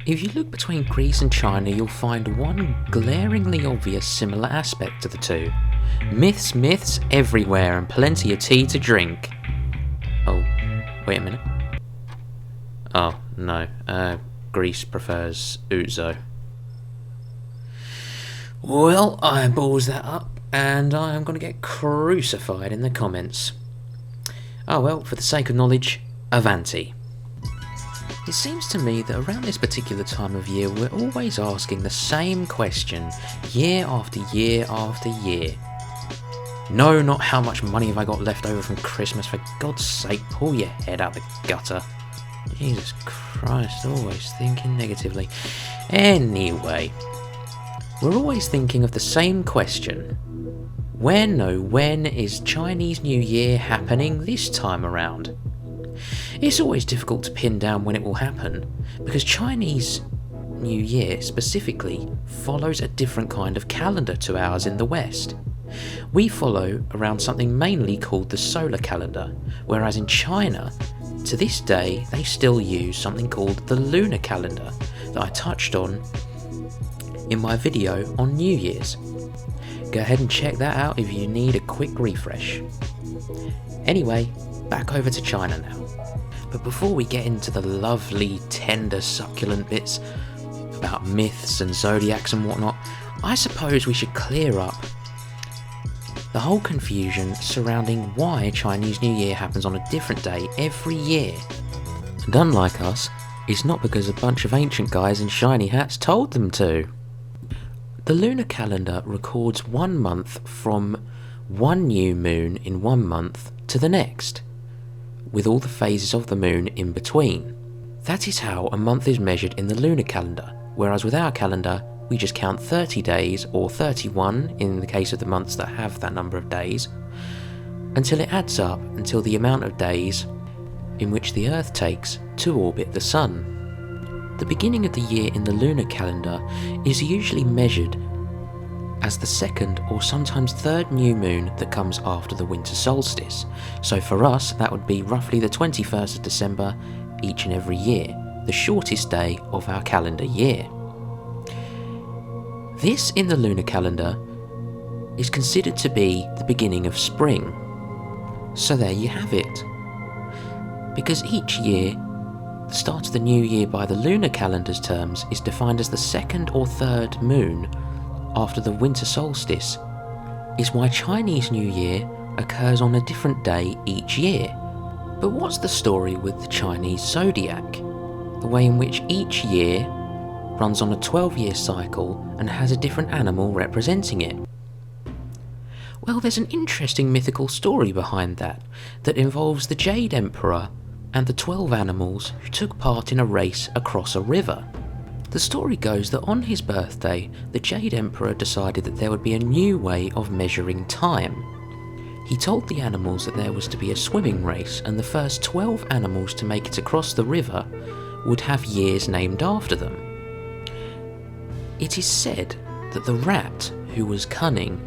If you look between Greece and China, you'll find one glaringly obvious similar aspect to the two. Myths everywhere and plenty of tea to drink. Oh, wait a minute. Oh, no. Greece prefers ouzo. Well, I balls that up, and I am going to get crucified in the comments. Oh well, for the sake of knowledge, Avanti. It seems to me that around this particular time of year, we're always asking the same question, year after year after year. No, not how much money have I got left over from Christmas, for God's sake, pull your head out the gutter. Jesus Christ, always thinking negatively. Anyway, we're always thinking of the same question. When is Chinese New Year happening this time around? It's always difficult to pin down when it will happen, because Chinese New Year specifically follows a different kind of calendar to ours in the West. We follow around something mainly called the solar calendar, whereas in China, to this day, they still use something called the lunar calendar that I touched on in my video on New Year's. Go ahead and check that out if you need a quick refresh. Anyway, back over to China now. But before we get into the lovely, tender, succulent bits about myths and zodiacs and whatnot, I suppose we should clear up the whole confusion surrounding why Chinese New Year happens on a different day every year. And unlike us, it's not because a bunch of ancient guys in shiny hats told them to. The lunar calendar records 1 month from one new moon in 1 month to the next, with all the phases of the moon in between. That is how a month is measured in the lunar calendar, whereas with our calendar, we just count 30 days, or 31 in the case of the months that have that number of days, until it adds up until the amount of days in which the Earth takes to orbit the Sun. The beginning of the year in the lunar calendar is usually measured as the second or sometimes third new moon that comes after the winter solstice. So for us, that would be roughly the 21st of December each and every year, the shortest day of our calendar year. This in the lunar calendar is considered to be the beginning of spring. So there you have it. Because each year, the start of the new year by the lunar calendar's terms is defined as the second or third moon after the winter solstice, is why Chinese New Year occurs on a different day each year. But what's the story with the Chinese Zodiac? The way in which each year runs on a 12-year cycle and has a different animal representing it. Well, there's an interesting mythical story behind that involves the Jade Emperor and the 12 animals who took part in a race across a river. The story goes that on his birthday, the Jade Emperor decided that there would be a new way of measuring time. He told the animals that there was to be a swimming race, and the first 12 animals to make it across the river would have years named after them. It is said that the rat, who was cunning,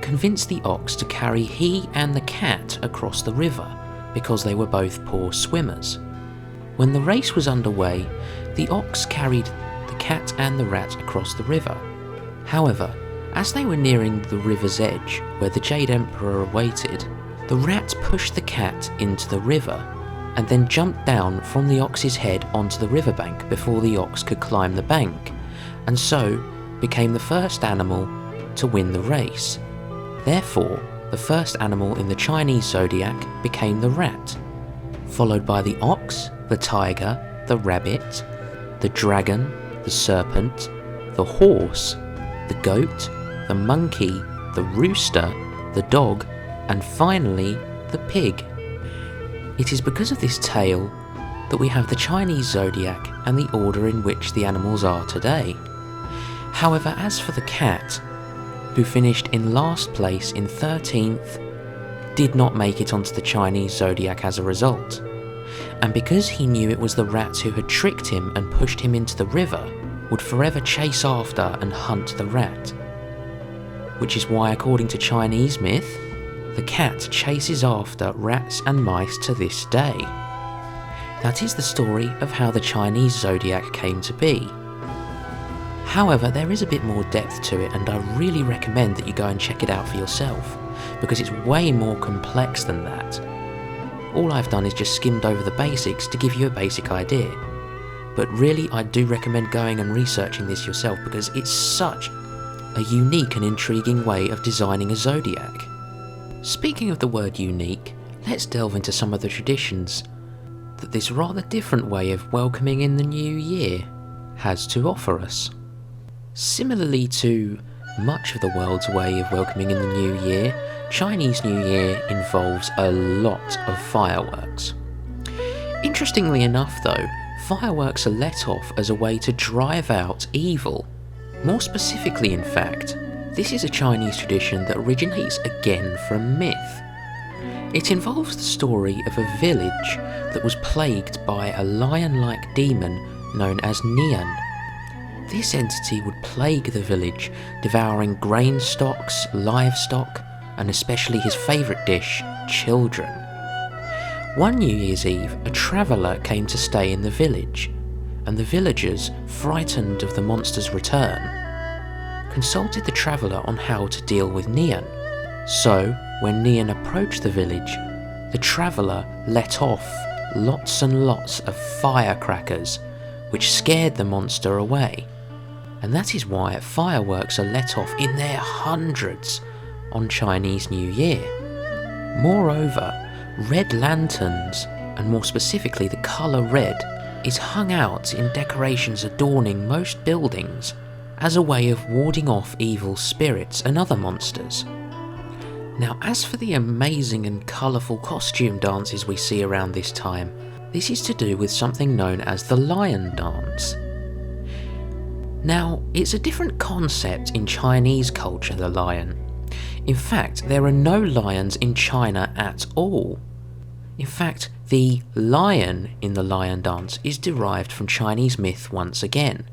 convinced the ox to carry he and the cat across the river because they were both poor swimmers. When the race was underway, the ox carried the cat and the rat across the river. However, as they were nearing the river's edge, where the Jade Emperor awaited, the rat pushed the cat into the river and then jumped down from the ox's head onto the riverbank before the ox could climb the bank, and so became the first animal to win the race. Therefore, the first animal in the Chinese Zodiac became the rat, followed by the ox, the tiger, the rabbit, the dragon, the serpent, the horse, the goat, the monkey, the rooster, the dog, and finally, the pig. It is because of this tale that we have the Chinese Zodiac and the order in which the animals are today. However, as for the cat, who finished in last place in 13th, did not make it onto the Chinese Zodiac as a result. And because he knew it was the rat who had tricked him and pushed him into the river, would forever chase after and hunt the rat. Which is why, according to Chinese myth, the cat chases after rats and mice to this day. That is the story of how the Chinese Zodiac came to be. However, there is a bit more depth to it, and I really recommend that you go and check it out for yourself, because it's way more complex than that. All I've done is just skimmed over the basics to give you a basic idea. But really, I do recommend going and researching this yourself, because it's such a unique and intriguing way of designing a zodiac. Speaking of the word unique, let's delve into some of the traditions that this rather different way of welcoming in the new year has to offer us. Similarly to much of the world's way of welcoming in the new year, Chinese New Year involves a lot of fireworks. Interestingly enough though, fireworks are let off as a way to drive out evil. More specifically, in fact, this is a Chinese tradition that originates again from myth. It involves the story of a village that was plagued by a lion-like demon known as Nian. This entity would plague the village, devouring grain stocks, livestock, and especially his favourite dish, children. One New Year's Eve, a traveller came to stay in the village, and the villagers, frightened of the monster's return, consulted the traveller on how to deal with Nian. So, when Nian approached the village, the traveller let off lots and lots of firecrackers, which scared the monster away. And that is why fireworks are let off in their hundreds on Chinese New Year. Moreover, red lanterns, and more specifically the colour red, is hung out in decorations adorning most buildings as a way of warding off evil spirits and other monsters. Now, as for the amazing and colourful costume dances we see around this time, this is to do with something known as the lion dance. Now, it's a different concept in Chinese culture, the lion. In fact, there are no lions in China at all. In fact, the lion in the lion dance is derived from Chinese myth once again.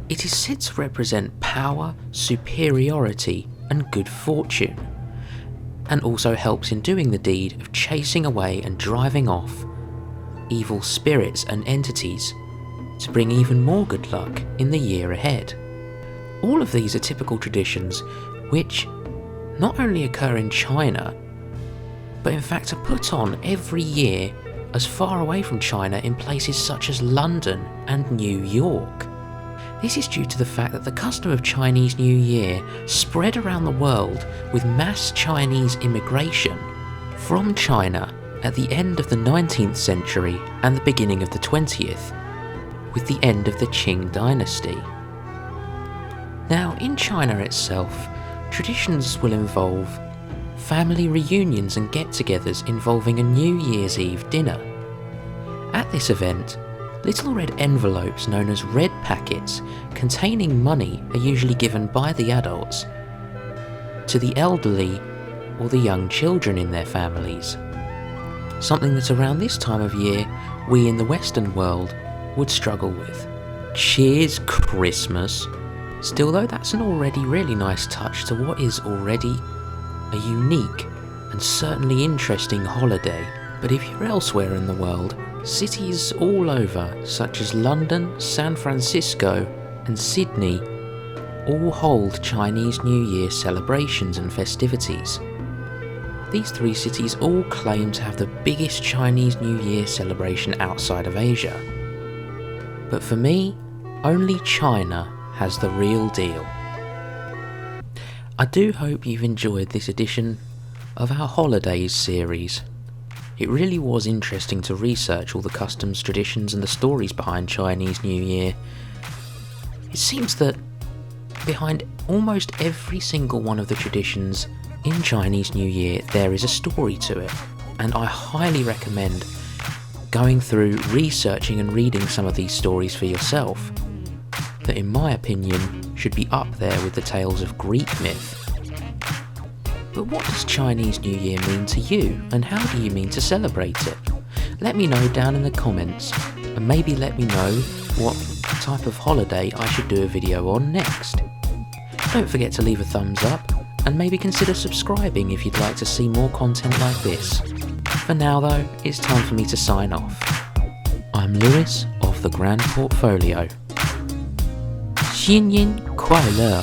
It is said to represent power, superiority, and good fortune, and also helps in doing the deed of chasing away and driving off evil spirits and entities to bring even more good luck in the year ahead. All of these are typical traditions which not only occur in China, but in fact are put on every year as far away from China in places such as London and New York. This is due to the fact that the custom of Chinese New Year spread around the world with mass Chinese immigration from China at the end of the 19th century and the beginning of the 20th, with the end of the Qing dynasty. Now, in China itself, traditions will involve family reunions and get-togethers involving a New Year's Eve dinner. At this event, little red envelopes known as red packets containing money are usually given by the adults to the elderly or the young children in their families. Something that around this time of year we in the Western world would struggle with. Cheers Christmas! Still though, that's an already really nice touch to what is already a unique and certainly interesting holiday. But if you're elsewhere in the world, cities all over, such as London, San Francisco and Sydney, all hold Chinese New Year celebrations and festivities. These three cities all claim to have the biggest Chinese New Year celebration outside of Asia. But for me, only China has the real deal. I do hope you've enjoyed this edition of our holidays series. It really was interesting to research all the customs, traditions and the stories behind Chinese New Year. It seems that behind almost every single one of the traditions in Chinese New Year there is a story to it, and I highly recommend going through, researching and reading some of these stories for yourself, that in my opinion should be up there with the tales of Greek myth. But what does Chinese New Year mean to you, and how do you mean to celebrate it? Let me know down in the comments, and maybe let me know what type of holiday I should do a video on next. Don't forget to leave a thumbs up, and maybe consider subscribing if you'd like to see more content like this. For now though, it's time for me to sign off. I'm Lewis of the Grand Portfolio. 新年快乐!